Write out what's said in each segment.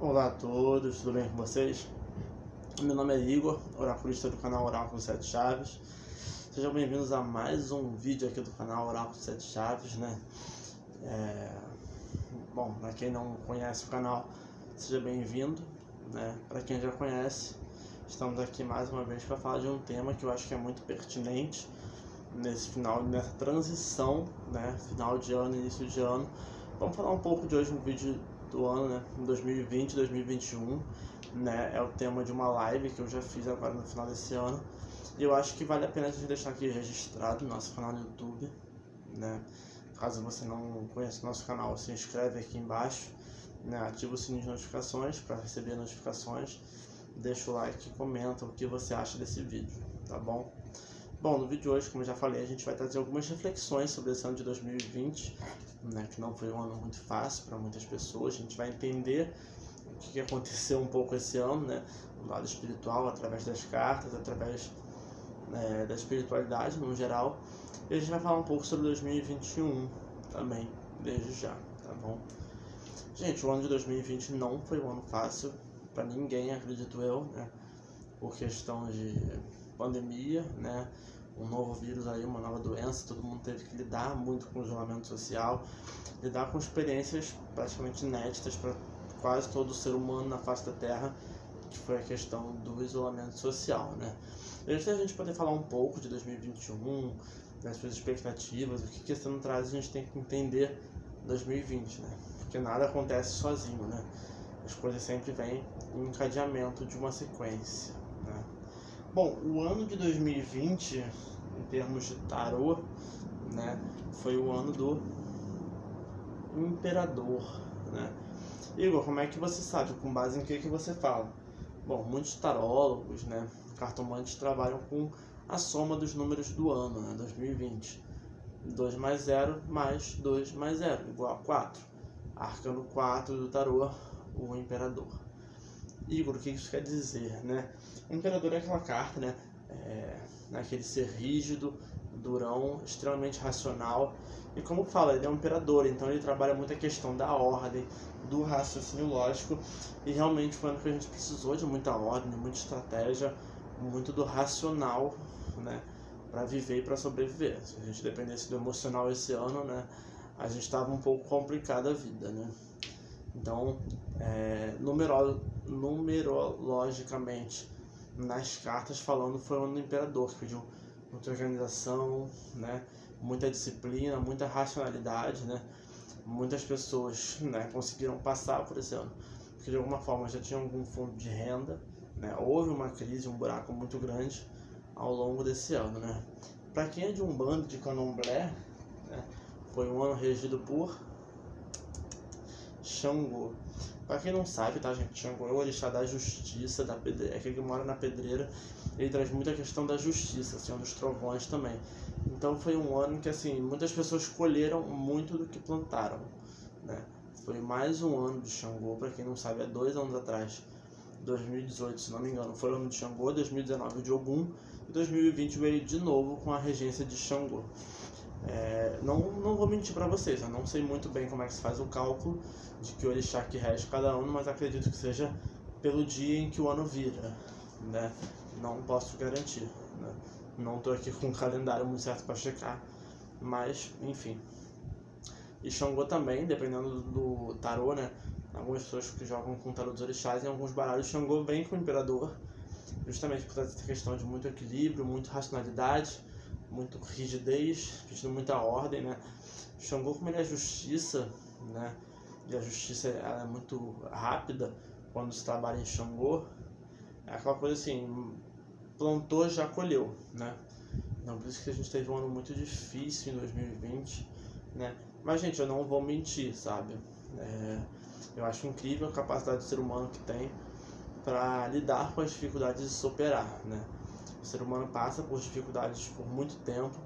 Olá a todos, tudo bem com vocês? Meu nome é Igor, oraculista do canal Oráculo 7 Chaves. Sejam bem-vindos a mais um vídeo aqui do canal Oráculo 7 Chaves, né? Bom, para quem não conhece o canal, seja bem-vindo, né? Para quem já conhece, estamos aqui mais uma vez para falar de um tema que eu acho que é muito pertinente nessa transição, né? Final de ano, início de ano. Vamos falar um pouco de hoje no vídeo do ano, né? 2020, 2021, né? É o tema de uma live que eu já fiz agora no final desse ano. E eu acho que vale a pena a gente deixar aqui registrado no nosso canal no YouTube, né? Caso você não conheça o nosso canal, se inscreve aqui embaixo, né? Ativa o sininho de notificações para receber notificações. Deixa o like e comenta o que você acha desse vídeo, tá bom? Bom, no vídeo de hoje, como eu já falei, a gente vai trazer algumas reflexões sobre esse ano de 2020, né, que não foi um ano muito fácil para muitas pessoas. A gente vai entender o que aconteceu um pouco esse ano, né, do lado espiritual, através das cartas, através da espiritualidade no geral. E a gente vai falar um pouco sobre 2021 também, desde já, tá bom? Gente, o ano de 2020 não foi um ano fácil para ninguém, acredito eu, né, por questão de pandemia, né, um novo vírus aí, uma nova doença, todo mundo teve que lidar muito com o isolamento social, lidar com experiências praticamente inéditas para quase todo ser humano na face da Terra, que foi a questão do isolamento social, né. E antes da gente poder falar um pouco de 2021, das suas expectativas, o que esse ano traz, a gente tem que entender 2020, né, porque nada acontece sozinho, né, as coisas sempre vêm em encadeamento de uma sequência, né. Bom, o ano de 2020, em termos de tarô, né, foi o ano do Imperador, né. Igor, como é que você sabe? Com base em que você fala? Bom, muitos tarólogos, né, cartomantes trabalham com a soma dos números do ano, né, 2020. 2 mais 0 mais 2 mais 0, igual a 4. Arcano 4 do tarô, o Imperador. Igor, o que isso quer dizer, né? O Imperador é aquela carta, né? Aquele ser rígido, durão, extremamente racional. E como fala, ele é um imperador, então ele trabalha muito a questão da ordem, do raciocínio lógico. E realmente foi ano que a gente precisou de muita ordem, de muita estratégia, muito do racional, né? Para viver e para sobreviver. Se a gente dependesse do emocional esse ano, né? A gente estava um pouco complicada a vida, né? Então, numerologicamente, nas cartas falando, foi o ano do Imperador, que pediu muita organização, né, muita disciplina, muita racionalidade, né. Muitas pessoas, né, conseguiram passar por esse ano, porque de alguma forma já tinham algum fundo de renda, né. Houve uma crise, um buraco muito grande ao longo desse ano, né. Para quem é de um bando de candomblé, né, foi um ano regido por Xangô. Pra quem não sabe, tá, gente? Xangô é o orixá da justiça, da pedreira, é aquele que mora na pedreira. Ele traz muita questão da justiça, Senhor dos Trovões também. Então foi um ano que, assim, muitas pessoas colheram muito do que plantaram, né? Foi mais um ano de Xangô, pra quem não sabe, há 2 anos atrás, 2018, se não me engano, foi o ano de Xangô, 2019 o de Ogum, e 2020 veio de novo com a regência de Xangô. Não vou mentir para vocês, eu não sei muito bem como é que se faz o cálculo de que orixá que rege cada ano, mas acredito que seja pelo dia em que o ano vira, né? Não posso garantir, né? Não estou aqui com um calendário muito certo para checar, mas enfim. E Xangô também, dependendo do tarô, né? Algumas pessoas que jogam com o tarô dos orixás, em alguns baralhos Xangô vem com o Imperador, justamente por essa questão de muito equilíbrio, muita racionalidade, muito rigidez, pedindo muita ordem, né? Xangô, como ele é justiça, né? E a justiça ela é muito rápida quando se trabalha em Xangô. É aquela coisa assim, plantou, já colheu, né? Então por isso que a gente teve um ano muito difícil em 2020, né? Mas, gente, eu não vou mentir, sabe? Eu acho incrível a capacidade do ser humano que tem para lidar com as dificuldades e superar, né? O ser humano passa por dificuldades por muito tempo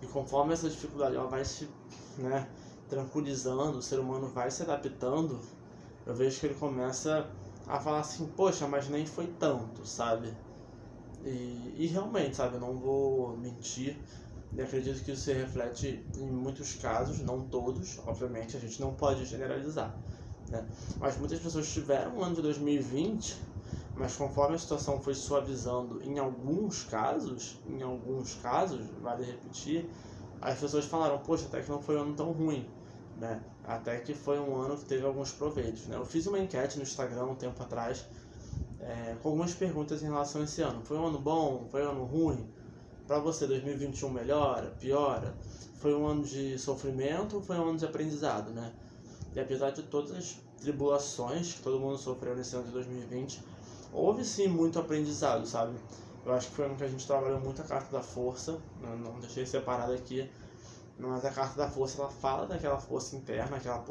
e conforme essa dificuldade ela vai se, né, tranquilizando, o ser humano vai se adaptando, eu vejo que ele começa a falar assim, poxa, mas nem foi tanto, sabe? E realmente, sabe, eu não vou mentir, e acredito que isso se reflete em muitos casos, não todos, obviamente, a gente não pode generalizar. né? Mas muitas pessoas tiveram um ano de 2020, mas conforme a situação foi suavizando, em alguns casos, vale repetir, as pessoas falaram, poxa, até que não foi um ano tão ruim, né? Até que foi um ano que teve alguns proveitos, né? Eu fiz uma enquete no Instagram um tempo atrás, com algumas perguntas em relação a esse ano. Foi um ano bom? Foi um ano ruim? Para você, 2021 melhora? Piora? Foi um ano de sofrimento ou foi um ano de aprendizado, né? E apesar de todas as tribulações que todo mundo sofreu nesse ano de 2020, houve sim muito aprendizado, sabe? Eu acho que foi um ano que a gente trabalhou muito a carta da força, não deixei separado aqui, mas a carta da força, ela fala daquela força interna, aquela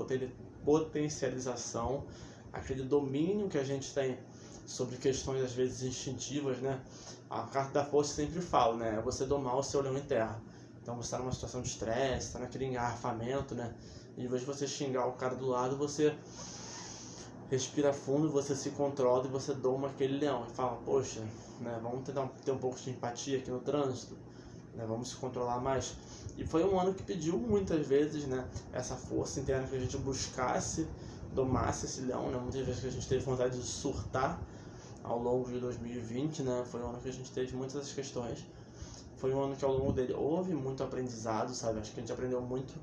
potencialização, aquele domínio que a gente tem sobre questões às vezes instintivas, né? A carta da força sempre fala, né? É você domar o seu leão interno. Então você está numa situação de estresse, está naquele engarrafamento, né? E em vez de você xingar o cara do lado, você respira fundo, você se controla e você doma aquele leão e fala, poxa, né? Vamos tentar ter um pouco de empatia aqui no trânsito, né? Vamos se controlar mais. E foi um ano que pediu muitas vezes, né? Essa força interna, que a gente buscasse, domasse esse leão, né? Muitas vezes que a gente teve vontade de surtar ao longo de 2020, né? Foi um ano que a gente teve muitas dessas questões. Foi um ano que ao longo dele houve muito aprendizado, sabe? Acho que a gente aprendeu muito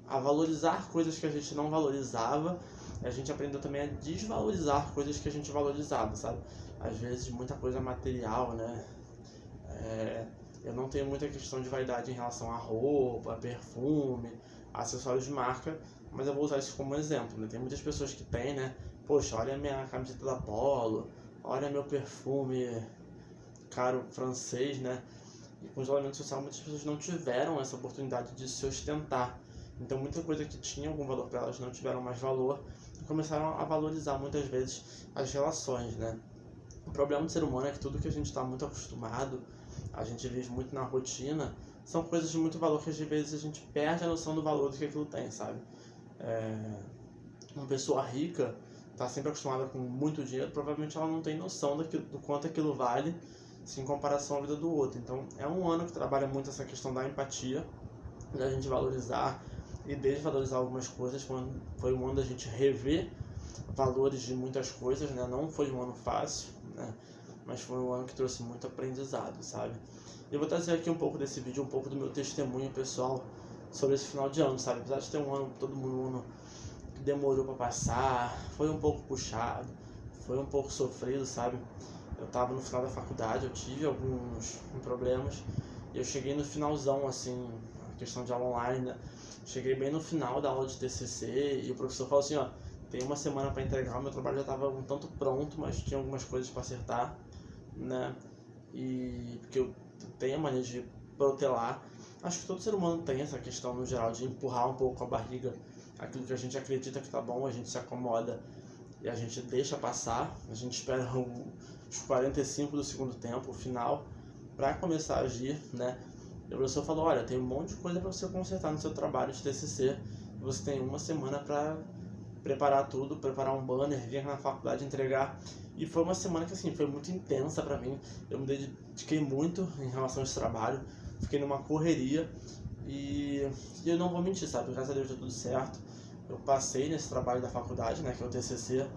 a valorizar coisas que a gente não valorizava. E a gente aprendeu também a desvalorizar coisas que a gente valorizava, sabe? Às vezes muita coisa material, né? Eu não tenho muita questão de vaidade em relação a roupa, perfume, acessórios de marca, mas eu vou usar isso como exemplo, né? Tem muitas pessoas que têm, né? Poxa, olha a minha camiseta da Polo, olha meu perfume caro francês, né? E com o isolamento social muitas pessoas não tiveram essa oportunidade de se ostentar. Então muita coisa que tinha algum valor para elas não tiveram mais valor e começaram a valorizar muitas vezes as relações, né? O problema do ser humano é que tudo que a gente está muito acostumado, a gente vive muito na rotina, são coisas de muito valor que às vezes a gente perde a noção do valor do que aquilo tem, sabe? Uma pessoa rica está sempre acostumada com muito dinheiro, provavelmente ela não tem noção do quanto aquilo vale se em comparação à vida do outro. Então é um ano que trabalha muito essa questão da empatia, da gente valorizar e desvalorizar algumas coisas. Foi um ano da gente rever valores de muitas coisas, né? Não foi um ano fácil, né? Mas foi um ano que trouxe muito aprendizado, sabe? Eu vou trazer aqui um pouco desse vídeo, um pouco do meu testemunho pessoal sobre esse final de ano, sabe? Apesar de ter um ano, todo mundo que demorou para passar, foi um pouco puxado, foi um pouco sofrido, sabe? Eu tava no final da faculdade, eu tive alguns problemas, e eu cheguei no finalzão, assim, a questão de aula online, né? Cheguei bem no final da aula de TCC, e o professor falou assim, ó, tem uma semana para entregar, o meu trabalho já estava um tanto pronto, mas tinha algumas coisas para acertar, né? E porque eu tenho a mania de protelar. Acho que todo ser humano tem essa questão no geral de empurrar um pouco a barriga, aquilo que a gente acredita que tá bom, a gente se acomoda e a gente deixa passar, a gente espera os 45 do segundo tempo, o final, para começar a agir, né? E o professor falou, olha, tem um monte de coisa para você consertar no seu trabalho de TCC, você tem uma semana para preparar tudo, preparar um banner, vir na faculdade entregar. E foi uma semana que assim, foi muito intensa pra mim. Eu me dediquei muito em relação a esse trabalho, fiquei numa correria e eu não vou mentir, sabe? Graças a Deus deu tudo certo. Eu passei nesse trabalho da faculdade, né, que é o TCC,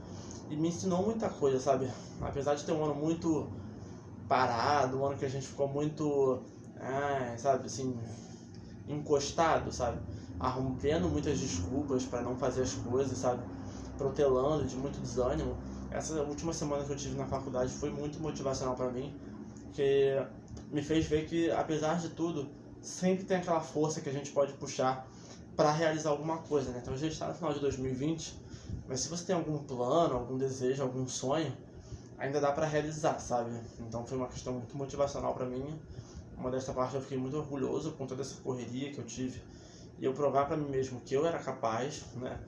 e me ensinou muita coisa, sabe? Apesar de ter um ano muito parado, um ano que a gente ficou muito, sabe, assim, encostado, sabe? Vendo muitas desculpas para não fazer as coisas, sabe? Protelando de muito desânimo. Essa última semana que eu tive na faculdade foi muito motivacional para mim, porque me fez ver que, apesar de tudo, sempre tem aquela força que a gente pode puxar para realizar alguma coisa, né? Então a gente está no final de 2020, mas se você tem algum plano, algum desejo, algum sonho, ainda dá para realizar, sabe? Então foi uma questão muito motivacional para mim. Uma desta parte eu fiquei muito orgulhoso com toda essa correria que eu tive e eu provar para mim mesmo que eu era capaz, né?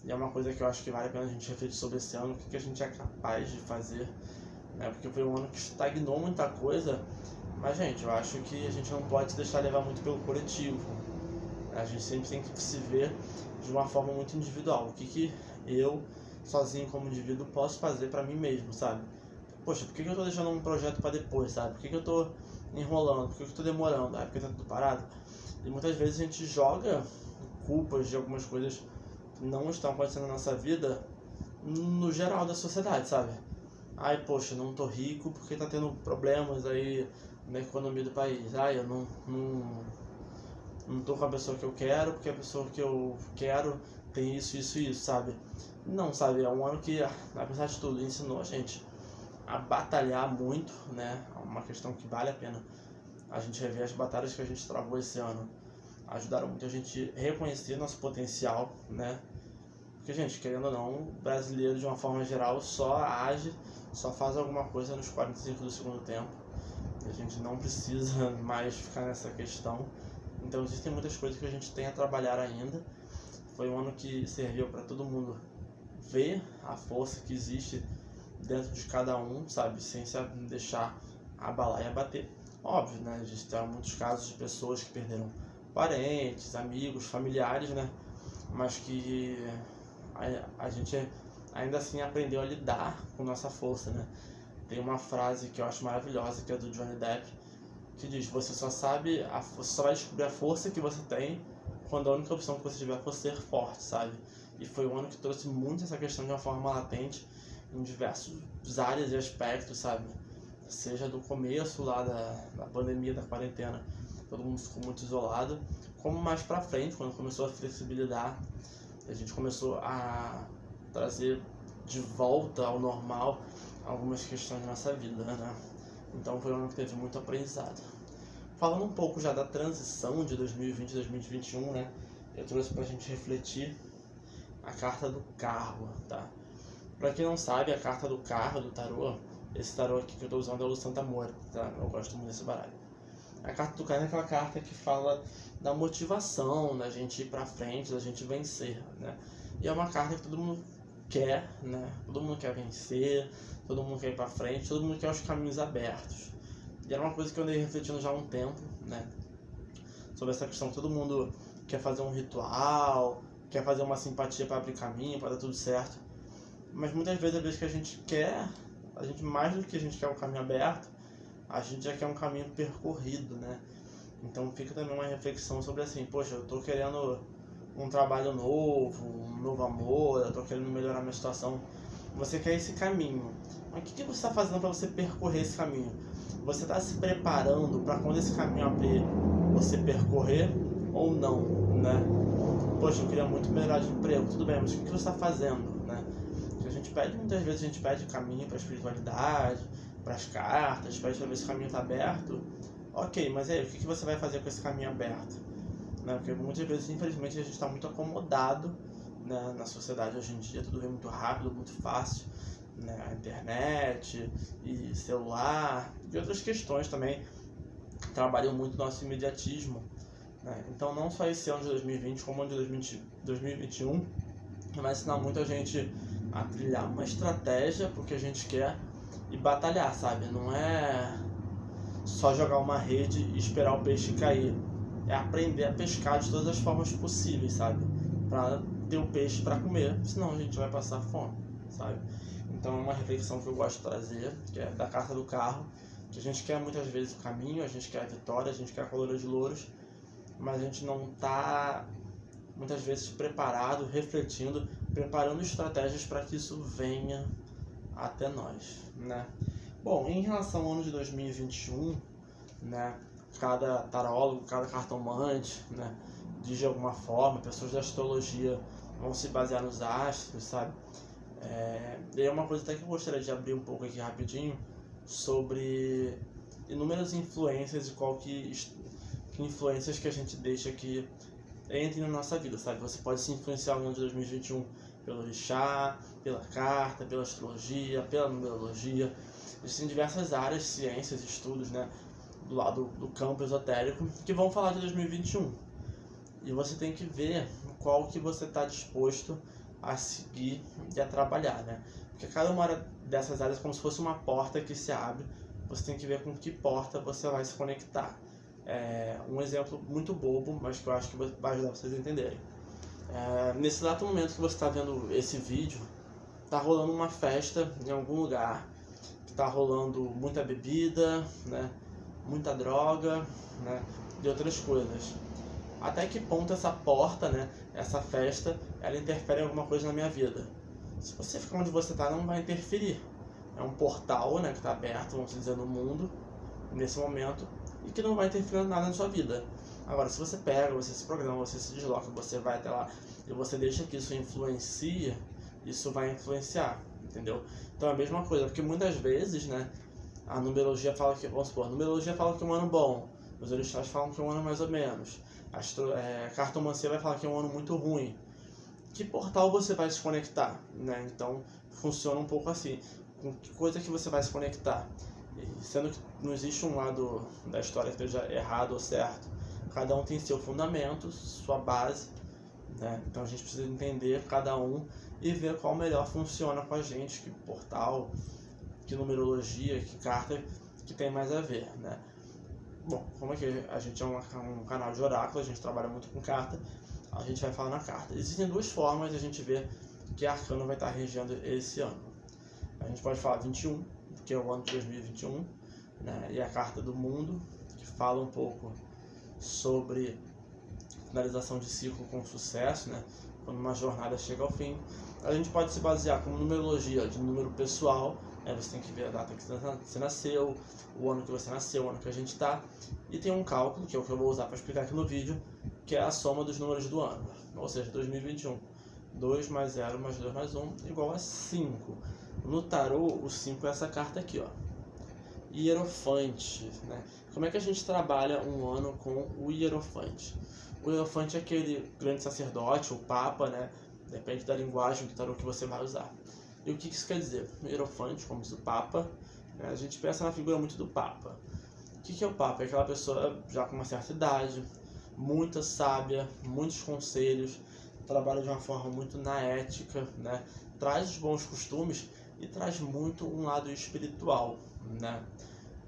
E é uma coisa que eu acho que vale a pena a gente refletir sobre esse ano, o que a gente é capaz de fazer, né? Porque foi um ano que estagnou muita coisa, mas, gente, eu acho que a gente não pode se deixar levar muito pelo coletivo. A gente sempre tem que se ver de uma forma muito individual. O que eu, sozinho como indivíduo, posso fazer para mim mesmo, sabe? Poxa, por que eu tô deixando um projeto para depois, sabe? Por que eu tô enrolando? Por que eu tô demorando? Porque tá tudo parado? E muitas vezes a gente joga culpas de algumas coisas que não estão acontecendo na nossa vida no geral da sociedade, sabe? Ai, poxa, não tô rico porque tá tendo problemas aí na economia do país. Ai, eu não tô com a pessoa que eu quero porque a pessoa que eu quero tem isso, isso e isso, sabe? Não, sabe? É um ano que, apesar de tudo, ensinou a gente a batalhar muito, né? É uma questão que vale a pena a gente rever. As batalhas que a gente travou esse ano ajudaram muito a gente reconhecer nosso potencial, né? Porque, gente, querendo ou não, o brasileiro, de uma forma geral, só age, só faz alguma coisa nos 45 do segundo tempo. E a gente não precisa mais ficar nessa questão. Então, existem muitas coisas que a gente tem a trabalhar ainda. Foi um ano que serviu para todo mundo ver a força que existe dentro de cada um, sabe? Sem se deixar abalar e abater. Óbvio, né? A gente tem muitos casos de pessoas que perderam parentes, amigos, familiares, né? Mas que a gente ainda assim aprendeu a lidar com nossa força, né? Tem uma frase que eu acho maravilhosa, que é do Johnny Depp, que diz: você só vai descobrir a força que você tem quando a única opção que você tiver for ser forte, sabe? E foi um ano que trouxe muito essa questão de uma forma latente em diversas áreas e aspectos, sabe? Seja do começo lá da pandemia, da quarentena, todo mundo ficou muito isolado, como mais pra frente, quando começou a flexibilidade, a gente começou a trazer de volta ao normal algumas questões da nossa vida, né? Então foi um ano que teve muito aprendizado. Falando um pouco já da transição de 2020 e 2021, né? Eu trouxe pra gente refletir a carta do carro, tá? Pra quem não sabe, a carta do carro, do tarô, esse tarô aqui que eu tô usando é o Santa Muerte, tá? Eu gosto muito desse baralho. A carta do carro é aquela carta que fala da motivação, da gente ir pra frente, da gente vencer, né? E é uma carta que todo mundo quer, né? Todo mundo quer vencer, todo mundo quer ir pra frente, todo mundo quer os caminhos abertos. E era uma coisa que eu andei refletindo já há um tempo, né? Sobre essa questão, todo mundo quer fazer um ritual, quer fazer uma simpatia para abrir caminho, para dar tudo certo. Mas muitas vezes, às vezes que a gente quer, a gente mais do que a gente quer um caminho aberto, a gente já quer um caminho percorrido, né? Então fica também uma reflexão sobre assim, poxa, eu tô querendo um trabalho novo, um novo amor, eu tô querendo melhorar minha situação. Você quer esse caminho, mas o que você está fazendo para você percorrer esse caminho? Você está se preparando para quando esse caminho abrir, você percorrer ou não, né? Poxa, eu queria muito melhorar de emprego, tudo bem, mas o que você está fazendo, né? Porque a gente pede, muitas vezes a gente pede caminho para a espiritualidade, para as cartas, pede para ver se o caminho está aberto. Ok, mas aí, o que você vai fazer com esse caminho aberto? Né? Porque muitas vezes, infelizmente, a gente está muito acomodado, né, na sociedade hoje em dia, tudo vem muito rápido, muito fácil, né? A internet e celular e outras questões também trabalham muito nosso imediatismo, né? Então não só esse ano de 2020 como o ano de 2021 vai ensinar muito a gente a trilhar uma estratégia porque a gente quer e batalhar, sabe? Não é só jogar uma rede e esperar o peixe cair, é aprender a pescar de todas as formas possíveis, sabe? Para ter o peixe para comer, senão a gente vai passar fome, sabe? Então é uma reflexão que eu gosto de trazer, que é da carta do carro, que a gente quer muitas vezes o caminho, a gente quer a vitória, a gente quer a coroa de louros, mas a gente não está muitas vezes preparado, refletindo, preparando estratégias para que isso venha até nós, né? Bom, em relação ao ano de 2021, né, cada tarólogo, cada cartomante, né, diz de alguma forma, pessoas da astrologia vão se basear nos astros, sabe? E é uma coisa até que eu gostaria de abrir um pouco aqui rapidinho sobre inúmeras influências e que influências que a gente deixa que entrem na nossa vida, sabe? Você pode se influenciar no ano de 2021 pelo orixá, pela carta, pela astrologia, pela numerologia. Existem diversas áreas, ciências, estudos, né, do lado do campo esotérico que vão falar de 2021. E você tem que ver qual que você está disposto a seguir e a trabalhar, né? Porque cada uma dessas áreas é como se fosse uma porta que se abre. Você tem que ver com que porta você vai se conectar. Um exemplo muito bobo, mas que eu acho que vai ajudar vocês a entenderem. Nesse exato momento que você está vendo esse vídeo, está rolando uma festa em algum lugar, que está rolando muita bebida, né, muita droga, né, e outras coisas. Até que ponto essa porta, né, essa festa, ela interfere em alguma coisa na minha vida? Se você ficar onde você está, não vai interferir. É um portal, né, que está aberto, vamos dizer, no mundo, nesse momento, e que não vai interferir nada na sua vida. Agora, se você pega, você se programa, você se desloca, você vai até lá, e você deixa que isso influencie, isso vai influenciar, entendeu? Então é a mesma coisa, porque muitas vezes, né, a numerologia fala que, vamos supor, a numerologia fala que é um ano bom, os orixás falam que é um ano mais ou menos, a cartomancia vai falar que é um ano muito ruim. Que portal você vai se conectar, né? Então funciona um pouco assim, com que coisa que você vai se conectar. E sendo que não existe um lado da história que esteja errado ou certo, cada um tem seu fundamento, sua base, né? Então a gente precisa entender cada um e ver qual melhor funciona com a gente, que portal, que numerologia, que carta que tem mais a ver, né? Bom, como é que a gente é um canal de oráculo, a gente trabalha muito com carta, a gente vai falar na carta. Existem duas formas de a gente ver que arcano vai estar regendo esse ano. A gente pode falar 21, que é o ano de 2021, né? E a carta do mundo, que fala um pouco sobre finalização de ciclo com sucesso, né? Quando uma jornada chega ao fim. A gente pode se basear como numerologia de número pessoal, né? Você tem que ver a data que você nasceu, o ano que você nasceu, o ano que a gente está, e tem um cálculo, que é o que eu vou usar para explicar aqui no vídeo, que é a soma dos números do ano, ou seja, 2021. 2 mais 0 mais 2 mais 1 igual a 5. No tarô, o 5 é essa carta aqui, ó. Hierofante, né? Como é que a gente trabalha um ano com o Hierofante? O Hierofante é aquele grande sacerdote, o Papa, né? Depende da linguagem do tarô que você vai usar. E o que isso quer dizer? O Hierofante, como diz o Papa, né? A gente pensa na figura muito do Papa. O que é o Papa? É aquela pessoa já com uma certa idade, muito sábia, muitos conselhos, trabalha de uma forma muito na ética, né? Traz os bons costumes e traz muito um lado espiritual, né?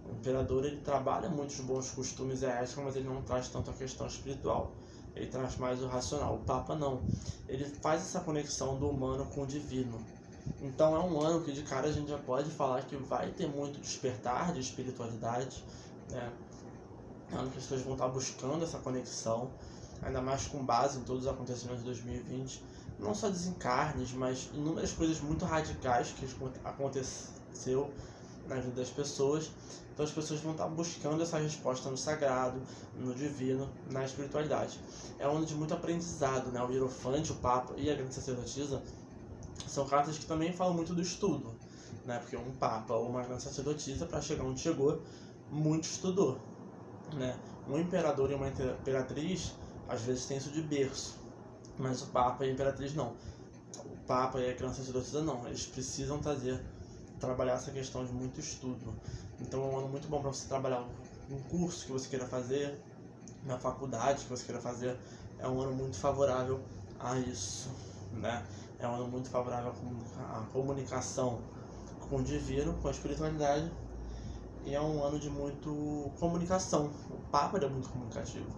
O imperador, ele trabalha muitos bons costumes e a ética, mas ele não traz tanto a questão espiritual. Ele traz mais o racional. O Papa não. Ele faz essa conexão do humano com o divino. Então é um ano que de cara a gente já pode falar que vai ter muito despertar de espiritualidade, né? É um ano que as pessoas vão estar buscando essa conexão, ainda mais com base em todos os acontecimentos de 2020. Não só desencarnes, mas inúmeras coisas muito radicais que aconteceu na vida das pessoas. Então as pessoas vão estar buscando essa resposta no sagrado, no divino, na espiritualidade. É um ano de muito aprendizado, né? O Hierofante, o Papa e a Grande Sacerdotisa são cartas que também falam muito do estudo, né? Porque um Papa ou uma Grande Sacerdotisa, para chegar onde chegou, muito estudou, né? Um imperador e uma imperatriz às vezes tem isso de berço, mas o Papa e a Imperatriz não. O Papa e a Grande Sacerdotisa não. Eles precisam trabalhar essa questão de muito estudo. Então é um ano muito bom para você trabalhar um curso que você queira fazer, na faculdade que você queira fazer. É um ano muito favorável a isso, né? É um ano muito favorável à comunicação com o divino, com a espiritualidade. E é um ano de muito comunicação. O Papa é muito comunicativo.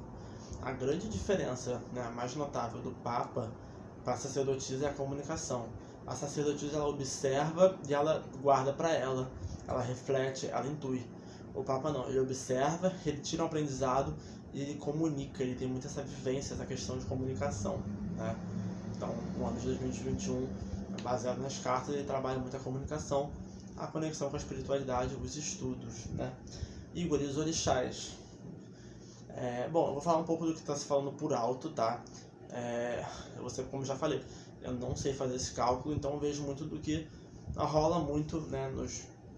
A grande diferença, né, a mais notável do Papa para a sacerdotisa é a comunicação. A sacerdotisa, ela observa e ela guarda para ela reflete, ela intui. O Papa não, ele observa, ele tira um aprendizado e ele comunica, ele tem muita essa vivência, essa questão de comunicação, né? Então, o ano de 2021, baseado nas cartas, ele trabalha muito a comunicação, a conexão com a espiritualidade, os estudos, né? Igor, e os orixás? Bom, eu vou falar um pouco do que está se falando por alto, tá? Você, como já falei, eu não sei fazer esse cálculo, então eu vejo muito do que rola muito, né,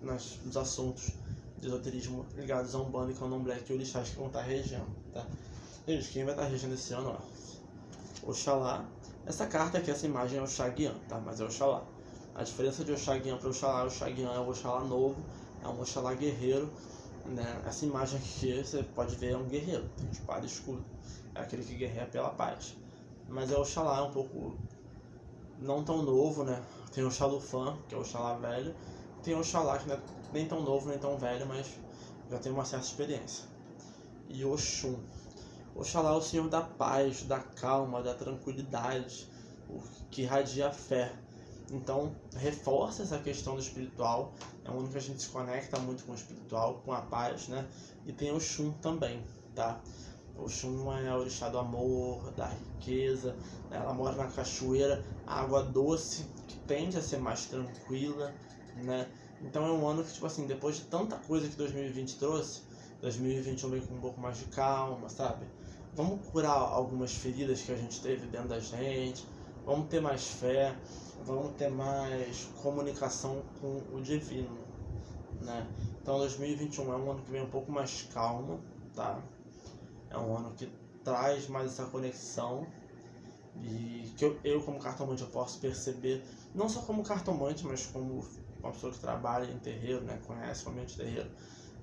nos assuntos de esoterismo ligados a Umbanda e Candomblé, que orixás que vão estar regendo, tá? Gente, quem vai estar regendo esse ano, ó, Oxalá. Essa carta aqui, essa imagem é Oxaguian, tá? Mas é Oxalá. A diferença de Oxaguian para Oxalá, Oxaguian é um Oxalá novo, é um Oxalá guerreiro, né? Essa imagem aqui, você pode ver, é um guerreiro, tem espada e escudo, é aquele que guerreia pela paz. Mas é Oxalá, é um pouco não tão novo, né? Tem o Xalufã, que é o Oxalá velho, tem o Oxalá, que não é nem tão novo, nem tão velho, mas já tem uma certa experiência. E Oxum. Oxalá é o Senhor da paz, da calma, da tranquilidade, o que irradia a fé. Então, reforça essa questão do espiritual. É um ano que a gente se conecta muito com o espiritual, com a paz, né? E tem o Oxum também, tá? Oxum é o orixá do amor, da riqueza, né? Ela mora na cachoeira, água doce, que tende a ser mais tranquila, né? Então é um ano que, tipo assim, depois de tanta coisa que 2020 trouxe, 2021 vem com um pouco mais de calma, sabe? Vamos curar algumas feridas que a gente teve dentro da gente, vamos ter mais fé, vamos ter mais comunicação com o divino, né? Então 2021 é um ano que vem um pouco mais calmo, tá? É um ano que traz mais essa conexão e que eu como cartomante eu posso perceber, não só como cartomante, mas como uma pessoa que trabalha em terreiro, né? Conhece o ambiente de terreiro,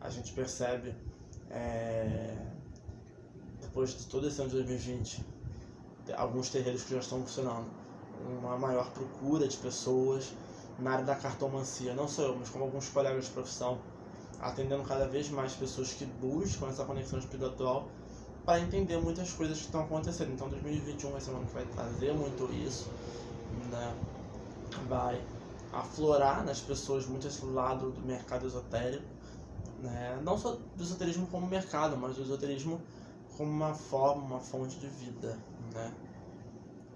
a gente percebe depois de todo esse ano de 2020, alguns terreiros que já estão funcionando, uma maior procura de pessoas na área da cartomancia, não só eu, mas como alguns colegas de profissão, atendendo cada vez mais pessoas que buscam essa conexão espiritual para entender muitas coisas que estão acontecendo. Então 2021 vai ser um ano que vai trazer muito isso, né? Vai aflorar nas pessoas muito esse lado do mercado esotérico, né? Não só do esoterismo como mercado, mas do esoterismo como uma forma, uma fonte de vida, né?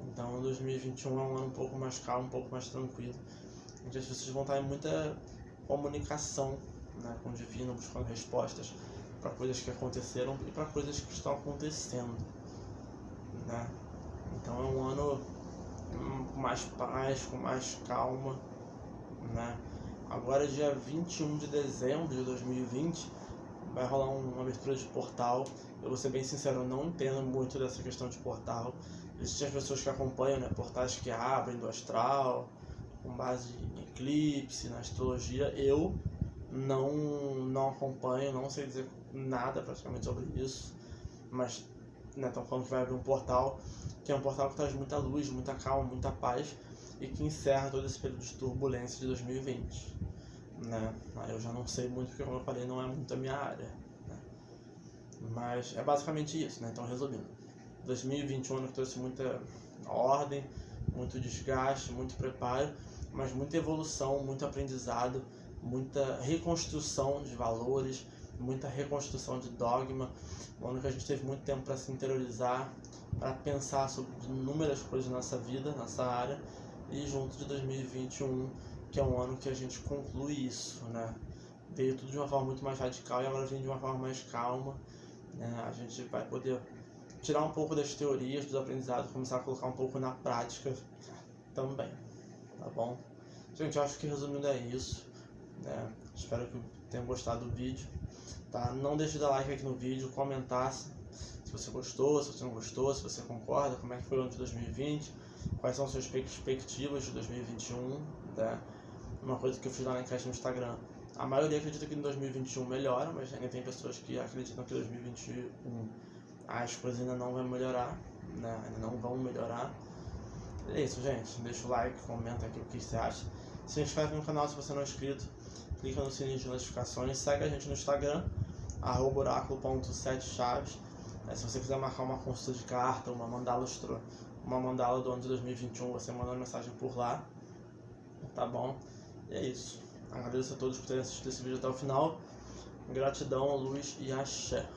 Então 2021 é um ano um pouco mais calmo, um pouco mais tranquilo, onde as pessoas vão estar em muita comunicação, né, com o divino, buscando respostas para coisas que aconteceram e para coisas que estão acontecendo, né? Então é um ano com mais paz, com mais calma, né? Agora dia 21 de dezembro de 2020 vai rolar uma abertura de portal. Eu vou ser bem sincero, eu não entendo muito dessa questão de portal. Existem as pessoas que acompanham, né, portais que abrem do astral, com base em eclipse, na astrologia. Eu não acompanho, não sei dizer nada praticamente sobre isso, mas estão falando que vai abrir um portal, que é um portal que traz muita luz, muita calma, muita paz, e que encerra todo esse período de turbulência de 2020, né? Eu já não sei muito, porque como eu falei, não é muito a minha área, né? Mas é basicamente isso, né? Então resumindo, 2021 ano que trouxe muita ordem, muito desgaste, muito preparo, mas muita evolução, muito aprendizado, muita reconstrução de valores, muita reconstrução de dogma, um ano que a gente teve muito tempo para se interiorizar, para pensar sobre inúmeras coisas na nossa vida, nessa área, e junto de 2021, que é um ano que a gente conclui isso, né? Veio tudo de uma forma muito mais radical e agora vem de uma forma mais calma, né? A gente vai poder tirar um pouco das teorias, dos aprendizados, começar a colocar um pouco na prática também, tá bom? Gente, eu acho que resumindo é isso, né? Espero que tenham gostado do vídeo, tá? Não deixe de dar like aqui no vídeo, comentar se você gostou, se você não gostou, se você concorda, como é que foi o ano de 2020, quais são suas perspectivas de 2021, né? Uma coisa que eu fiz lá na enquete no Instagram, a maioria acredita que em 2021 melhora, mas ainda tem pessoas que acreditam que em 2021 as coisas ainda não vão melhorar, né? Ainda não vão melhorar. É isso, gente. Deixa o like, comenta aqui o que você acha. Se inscreve no canal se você não é inscrito. Clica no sininho de notificações. Segue a gente no Instagram, @oraculo.7chaves. Se você quiser marcar uma consulta de carta, uma mandala do ano de 2021, você manda uma mensagem por lá. Tá bom? E é isso. Agradeço a todos por terem assistido esse vídeo até o final. Gratidão, luz e axé.